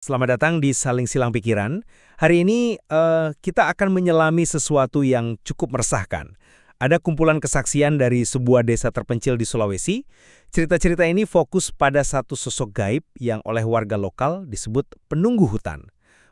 Selamat datang di Saling Silang Pikiran. Hari ini kita akan menyelami sesuatu yang cukup meresahkan. Ada kumpulan kesaksian dari sebuah desa terpencil di Sulawesi. Cerita-cerita ini fokus pada satu sosok gaib yang oleh warga lokal disebut penunggu hutan.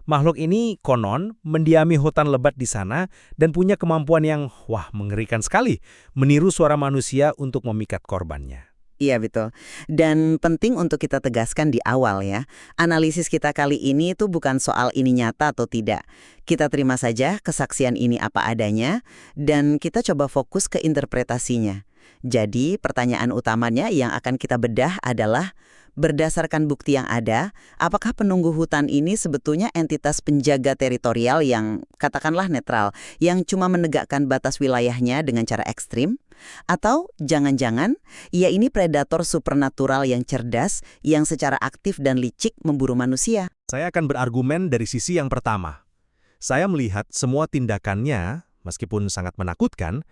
Makhluk ini konon mendiami hutan lebat di sana dan punya kemampuan yang mengerikan sekali, meniru suara manusia untuk memikat korbannya. Iya betul. Dan penting untuk kita tegaskan di awal ya, analisis kita kali ini itu bukan soal ini nyata atau tidak. Kita terima saja kesaksian ini apa adanya, dan kita coba fokus ke interpretasinya. Jadi pertanyaan utamanya yang akan kita bedah adalah, berdasarkan bukti yang ada, apakah penunggu hutan ini sebetulnya entitas penjaga teritorial yang katakanlah netral, yang cuma menegakkan batas wilayahnya dengan cara ekstrim? Atau jangan-jangan ia ini predator supernatural yang cerdas yang secara aktif dan licik memburu manusia? Saya akan berargumen dari sisi yang pertama. Saya melihat semua tindakannya, meskipun sangat menakutkan,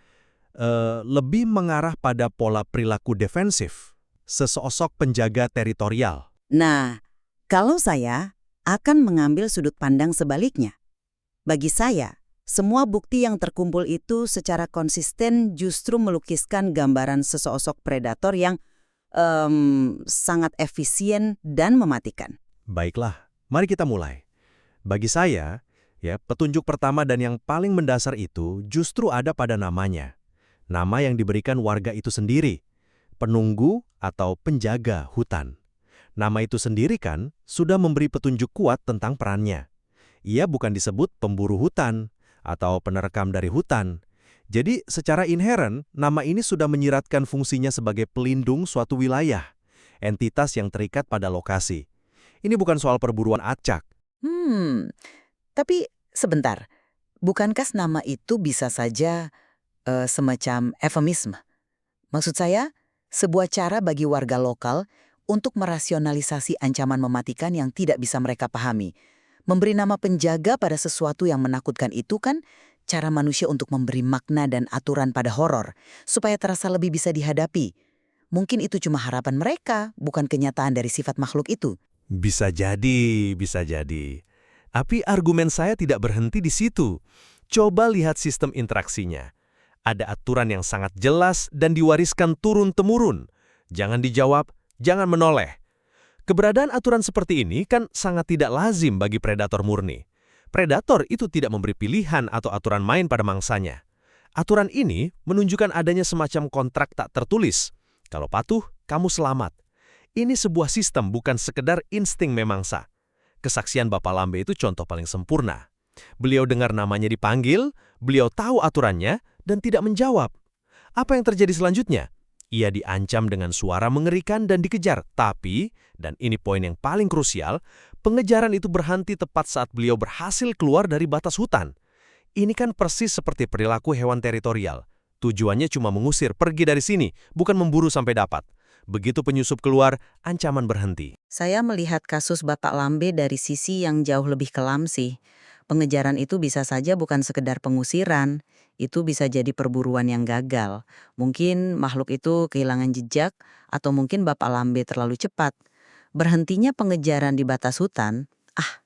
lebih mengarah pada pola perilaku defensif, sesosok penjaga teritorial. Nah, kalau saya akan mengambil sudut pandang sebaliknya. Bagi saya, semua bukti yang terkumpul itu secara konsisten justru melukiskan gambaran sesosok predator yang sangat efisien dan mematikan. Baiklah, mari kita mulai. Bagi saya, petunjuk pertama dan yang paling mendasar itu justru ada pada namanya. Nama yang diberikan warga itu sendiri, penunggu atau penjaga hutan. Nama itu sendiri kan sudah memberi petunjuk kuat tentang perannya. Ia bukan disebut pemburu hutan atau penerkam dari hutan. Jadi secara inheren, nama ini sudah menyiratkan fungsinya sebagai pelindung suatu wilayah, entitas yang terikat pada lokasi. Ini bukan soal perburuan acak. Tapi sebentar, bukankah nama itu bisa saja semacam eufemisme? Maksud saya, sebuah cara bagi warga lokal untuk merasionalisasi ancaman mematikan yang tidak bisa mereka pahami. Memberi nama penjaga pada sesuatu yang menakutkan itu kan cara manusia untuk memberi makna dan aturan pada horor, supaya terasa lebih bisa dihadapi. Mungkin itu cuma harapan mereka, bukan kenyataan dari sifat makhluk itu. Bisa jadi, bisa jadi. Tapi argumen saya tidak berhenti di situ. Coba lihat sistem interaksinya. Ada aturan yang sangat jelas dan diwariskan turun-temurun. Jangan dijawab, jangan menoleh. Keberadaan aturan seperti ini kan sangat tidak lazim bagi predator murni. Predator itu tidak memberi pilihan atau aturan main pada mangsanya. Aturan ini menunjukkan adanya semacam kontrak tak tertulis. Kalau patuh, kamu selamat. Ini sebuah sistem, bukan sekedar insting memangsa. Kesaksian Bapak Lambe itu contoh paling sempurna. Beliau dengar namanya dipanggil, beliau tahu aturannya, dan tidak menjawab. Apa yang terjadi selanjutnya? Ia diancam dengan suara mengerikan dan dikejar. Tapi, dan ini poin yang paling krusial, pengejaran itu berhenti tepat saat beliau berhasil keluar dari batas hutan. Ini kan persis seperti perilaku hewan teritorial. Tujuannya cuma mengusir, pergi dari sini, bukan memburu sampai dapat. Begitu penyusup keluar, ancaman berhenti. Saya melihat kasus Bapak Lambe dari sisi yang jauh lebih kelam sih. Pengejaran itu bisa saja bukan sekedar pengusiran, itu bisa jadi perburuan yang gagal. Mungkin makhluk itu kehilangan jejak, atau mungkin Bapak Lambe terlalu cepat. Berhentinya pengejaran di batas hutan,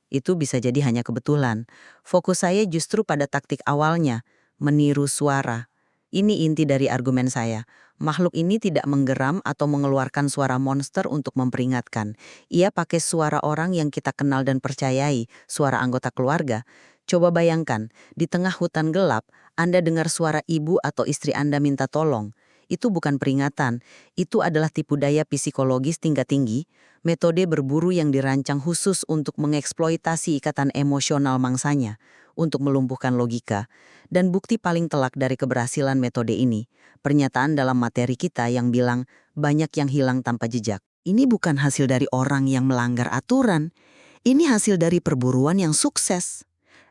itu bisa jadi hanya kebetulan. Fokus saya justru pada taktik awalnya, meniru suara. Ini inti dari argumen saya. Makhluk ini tidak menggeram atau mengeluarkan suara monster untuk memperingatkan. Ia pakai suara orang yang kita kenal dan percayai, suara anggota keluarga. Coba bayangkan, di tengah hutan gelap, Anda dengar suara ibu atau istri Anda minta tolong. Itu bukan peringatan, itu adalah tipu daya psikologis tingkat tinggi, metode berburu yang dirancang khusus untuk mengeksploitasi ikatan emosional mangsanya, untuk melumpuhkan logika. Dan bukti paling telak dari keberhasilan metode ini, pernyataan dalam materi kita yang bilang banyak yang hilang tanpa jejak. Ini bukan hasil dari orang yang melanggar aturan, ini hasil dari perburuan yang sukses.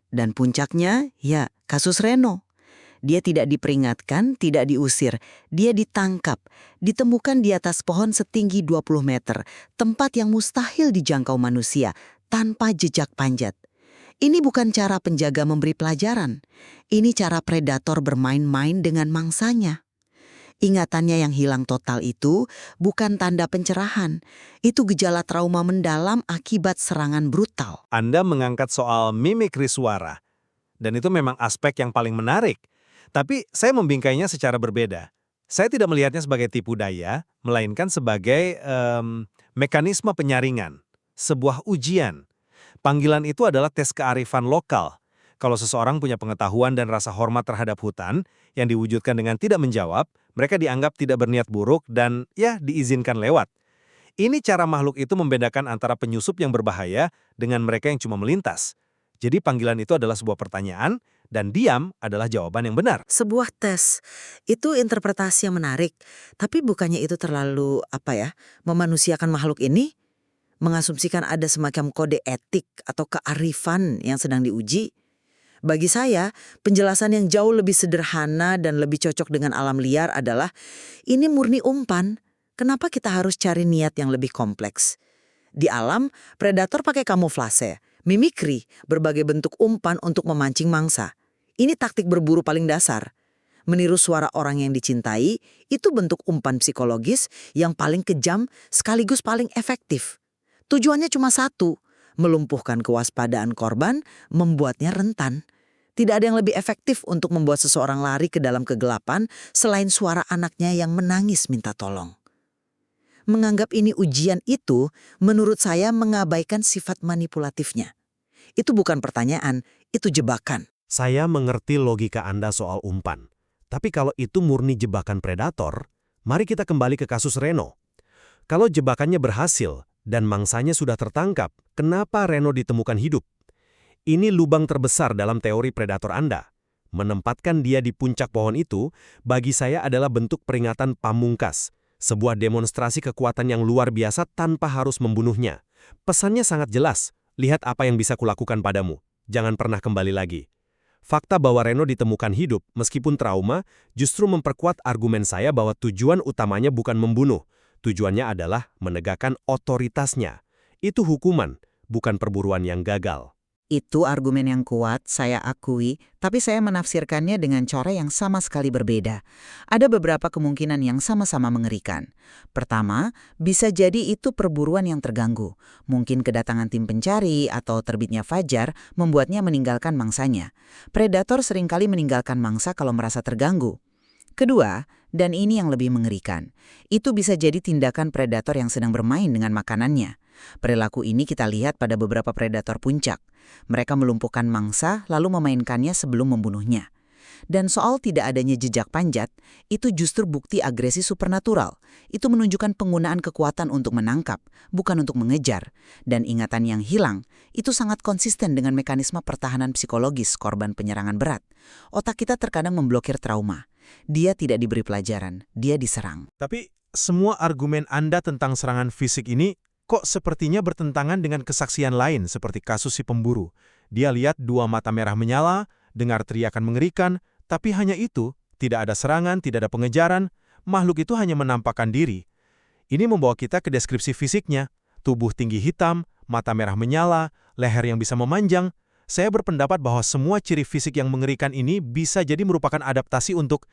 Dan puncaknya, kasus Reno. Dia tidak diperingatkan, tidak diusir. Dia ditangkap, ditemukan di atas pohon setinggi 20 meter, tempat yang mustahil dijangkau manusia, tanpa jejak panjat. Ini bukan cara penjaga memberi pelajaran. Ini cara predator bermain-main dengan mangsanya. Ingatannya yang hilang total itu bukan tanda pencerahan. Itu gejala trauma mendalam akibat serangan brutal. Anda mengangkat soal mimikri suara, dan itu memang aspek yang paling menarik. Tapi saya membingkainya secara berbeda. Saya tidak melihatnya sebagai tipu daya, melainkan sebagai mekanisme penyaringan, sebuah ujian. Panggilan itu adalah tes kearifan lokal. Kalau seseorang punya pengetahuan dan rasa hormat terhadap hutan, yang diwujudkan dengan tidak menjawab, mereka dianggap tidak berniat buruk dan ya diizinkan lewat. Ini cara makhluk itu membedakan antara penyusup yang berbahaya dengan mereka yang cuma melintas. Jadi panggilan itu adalah sebuah pertanyaan, dan diam adalah jawaban yang benar. Sebuah tes, itu interpretasi yang menarik. Tapi bukannya itu terlalu, memanusiakan makhluk ini? Mengasumsikan ada semacam kode etik atau kearifan yang sedang diuji? Bagi saya, penjelasan yang jauh lebih sederhana dan lebih cocok dengan alam liar adalah, ini murni umpan. Kenapa kita harus cari niat yang lebih kompleks? Di alam, predator pakai kamuflase, mimikri, berbagai bentuk umpan untuk memancing mangsa. Ini taktik berburu paling dasar. Meniru suara orang yang dicintai, itu bentuk umpan psikologis yang paling kejam sekaligus paling efektif. Tujuannya cuma satu, melumpuhkan kewaspadaan korban, membuatnya rentan. Tidak ada yang lebih efektif untuk membuat seseorang lari ke dalam kegelapan selain suara anaknya yang menangis minta tolong. Menganggap ini ujian itu, menurut saya mengabaikan sifat manipulatifnya. Itu bukan pertanyaan, itu jebakan. Saya mengerti logika Anda soal umpan. Tapi kalau itu murni jebakan predator, mari kita kembali ke kasus Reno. Kalau jebakannya berhasil dan mangsanya sudah tertangkap, kenapa Reno ditemukan hidup? Ini lubang terbesar dalam teori predator Anda. Menempatkan dia di puncak pohon itu, bagi saya adalah bentuk peringatan pamungkas. Sebuah demonstrasi kekuatan yang luar biasa tanpa harus membunuhnya. Pesannya sangat jelas, lihat apa yang bisa kulakukan padamu. Jangan pernah kembali lagi. Fakta bahwa Reno ditemukan hidup, meskipun trauma, justru memperkuat argumen saya bahwa tujuan utamanya bukan membunuh. Tujuannya adalah menegakkan otoritasnya. Itu hukuman, bukan perburuan yang gagal. Itu argumen yang kuat, saya akui, tapi saya menafsirkannya dengan cara yang sama sekali berbeda. Ada beberapa kemungkinan yang sama-sama mengerikan. Pertama, bisa jadi itu perburuan yang terganggu. Mungkin kedatangan tim pencari atau terbitnya fajar membuatnya meninggalkan mangsanya. Predator seringkali meninggalkan mangsa kalau merasa terganggu. Kedua, dan ini yang lebih mengerikan, itu bisa jadi tindakan predator yang sedang bermain dengan makanannya. Perilaku ini kita lihat pada beberapa predator puncak. Mereka melumpuhkan mangsa lalu memainkannya sebelum membunuhnya. Dan soal tidak adanya jejak panjat, itu justru bukti agresi supernatural. Itu menunjukkan penggunaan kekuatan untuk menangkap, bukan untuk mengejar. Dan ingatan yang hilang, itu sangat konsisten dengan mekanisme pertahanan psikologis korban penyerangan berat. Otak kita terkadang memblokir trauma. Dia tidak diberi pelajaran, dia diserang. Tapi semua argumen Anda tentang serangan fisik ini kok sepertinya bertentangan dengan kesaksian lain seperti kasus si pemburu. Dia lihat dua mata merah menyala, dengar teriakan mengerikan, tapi hanya itu, tidak ada serangan, tidak ada pengejaran, makhluk itu hanya menampakkan diri. Ini membawa kita ke deskripsi fisiknya, tubuh tinggi hitam, mata merah menyala, leher yang bisa memanjang. Saya berpendapat bahwa semua ciri fisik yang mengerikan ini bisa jadi merupakan adaptasi untuk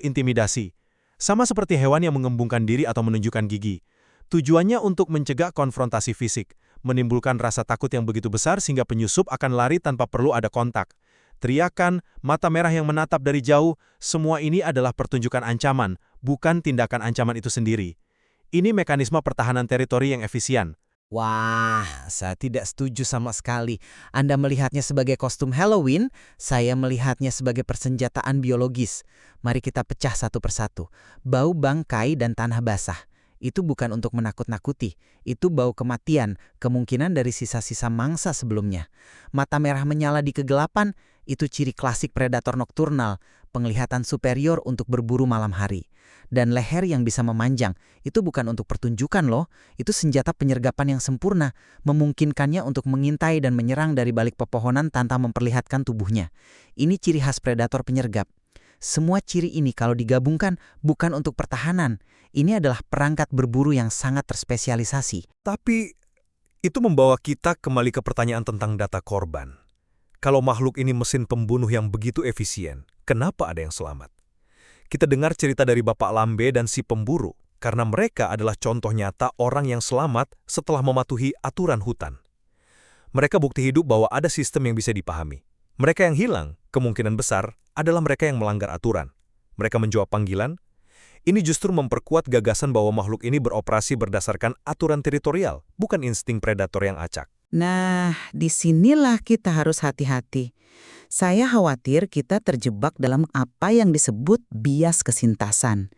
intimidasi. Sama seperti hewan yang mengembungkan diri atau menunjukkan gigi. Tujuannya untuk mencegah konfrontasi fisik, menimbulkan rasa takut yang begitu besar sehingga penyusup akan lari tanpa perlu ada kontak. Teriakan, mata merah yang menatap dari jauh, semua ini adalah pertunjukan ancaman, bukan tindakan ancaman itu sendiri. Ini mekanisme pertahanan teritori yang efisien. Wah, saya tidak setuju sama sekali. Anda melihatnya sebagai kostum Halloween, saya melihatnya sebagai persenjataan biologis. Mari kita pecah satu persatu. Bau bangkai dan tanah basah. Itu bukan untuk menakut-nakuti. Itu bau kematian, kemungkinan dari sisa-sisa mangsa sebelumnya. Mata merah menyala di kegelapan, itu ciri klasik predator nokturnal, penglihatan superior untuk berburu malam hari. Dan leher yang bisa memanjang, itu bukan untuk pertunjukan loh, itu senjata penyergapan yang sempurna, memungkinkannya untuk mengintai dan menyerang dari balik pepohonan tanpa memperlihatkan tubuhnya. Ini ciri khas predator penyergap. Semua ciri ini kalau digabungkan bukan untuk pertahanan, ini adalah perangkat berburu yang sangat terspesialisasi. Tapi itu membawa kita kembali ke pertanyaan tentang data korban. Kalau makhluk ini mesin pembunuh yang begitu efisien, kenapa ada yang selamat? Kita dengar cerita dari Bapak Lambe dan si pemburu, karena mereka adalah contoh nyata orang yang selamat setelah mematuhi aturan hutan. Mereka bukti hidup bahwa ada sistem yang bisa dipahami. Mereka yang hilang, kemungkinan besar, adalah mereka yang melanggar aturan. Mereka menjawab panggilan. Ini justru memperkuat gagasan bahwa makhluk ini beroperasi berdasarkan aturan teritorial, bukan insting predator yang acak. Nah, disinilah kita harus hati-hati. Saya khawatir kita terjebak dalam apa yang disebut bias kesintasan.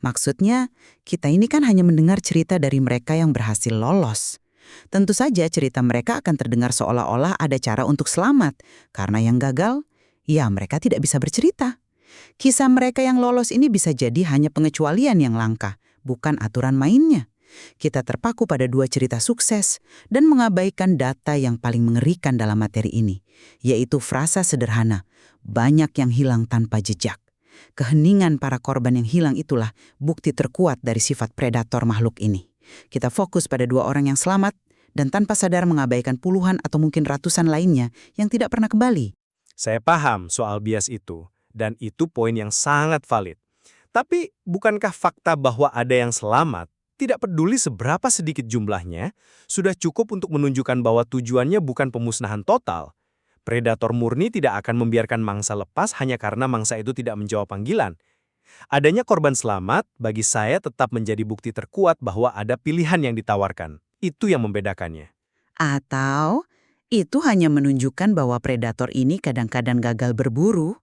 Maksudnya, kita ini kan hanya mendengar cerita dari mereka yang berhasil lolos. Tentu saja cerita mereka akan terdengar seolah-olah ada cara untuk selamat, karena yang gagal, ya mereka tidak bisa bercerita. Kisah mereka yang lolos ini bisa jadi hanya pengecualian yang langka, bukan aturan mainnya. Kita terpaku pada 2 cerita sukses dan mengabaikan data yang paling mengerikan dalam materi ini, yaitu frasa sederhana, banyak yang hilang tanpa jejak. Keheningan para korban yang hilang itulah bukti terkuat dari sifat predator makhluk ini. Kita fokus pada 2 orang yang selamat dan tanpa sadar mengabaikan puluhan atau mungkin ratusan lainnya yang tidak pernah kembali. Saya paham soal bias itu, dan itu poin yang sangat valid. Tapi, bukankah fakta bahwa ada yang selamat, tidak peduli seberapa sedikit jumlahnya, sudah cukup untuk menunjukkan bahwa tujuannya bukan pemusnahan total? Predator murni tidak akan membiarkan mangsa lepas hanya karena mangsa itu tidak menjawab panggilan. Adanya korban selamat, bagi saya tetap menjadi bukti terkuat bahwa ada pilihan yang ditawarkan. Itu yang membedakannya. Atau itu hanya menunjukkan bahwa predator ini kadang-kadang gagal berburu,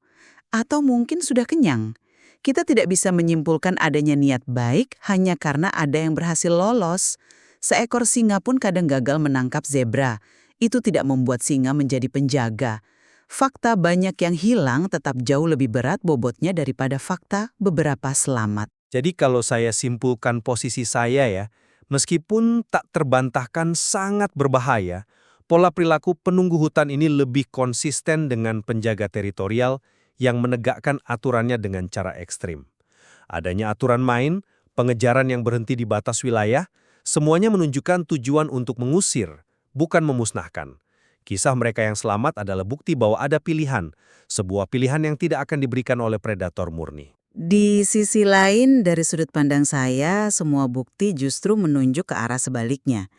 atau mungkin sudah kenyang. Kita tidak bisa menyimpulkan adanya niat baik hanya karena ada yang berhasil lolos. Seekor singa pun kadang gagal menangkap zebra. Itu tidak membuat singa menjadi penjaga. Fakta banyak yang hilang tetap jauh lebih berat bobotnya daripada fakta beberapa selamat. Jadi kalau saya simpulkan posisi saya ya, meskipun tak terbantahkan sangat berbahaya, pola perilaku penunggu hutan ini lebih konsisten dengan penjaga teritorial yang menegakkan aturannya dengan cara ekstrim. Adanya aturan main, pengejaran yang berhenti di batas wilayah, semuanya menunjukkan tujuan untuk mengusir, bukan memusnahkan. Kisah mereka yang selamat adalah bukti bahwa ada pilihan, sebuah pilihan yang tidak akan diberikan oleh predator murni. Di sisi lain, dari sudut pandang saya, semua bukti justru menunjuk ke arah sebaliknya.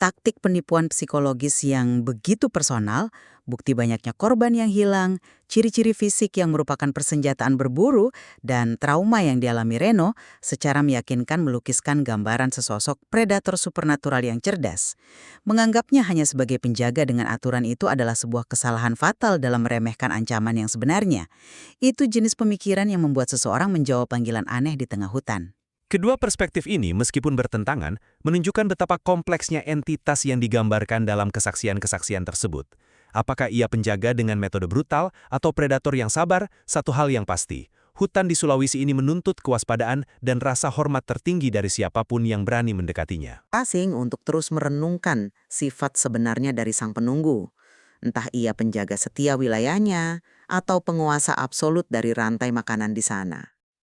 Taktik penipuan psikologis yang begitu personal, bukti banyaknya korban yang hilang, ciri-ciri fisik yang merupakan persenjataan berburu, dan trauma yang dialami Reno secara meyakinkan melukiskan gambaran sesosok predator supernatural yang cerdas. Menganggapnya hanya sebagai penjaga dengan aturan itu adalah sebuah kesalahan fatal dalam meremehkan ancaman yang sebenarnya. Itu jenis pemikiran yang membuat seseorang menjawab panggilan aneh di tengah hutan. Kedua perspektif ini, meskipun bertentangan, menunjukkan betapa kompleksnya entitas yang digambarkan dalam kesaksian-kesaksian tersebut. Apakah ia penjaga dengan metode brutal atau predator yang sabar? Satu hal yang pasti, hutan di Sulawesi ini menuntut kewaspadaan dan rasa hormat tertinggi dari siapapun yang berani mendekatinya. Asing untuk terus merenungkan sifat sebenarnya dari sang penunggu. Entah ia penjaga setia wilayahnya atau penguasa absolut dari rantai makanan di sana.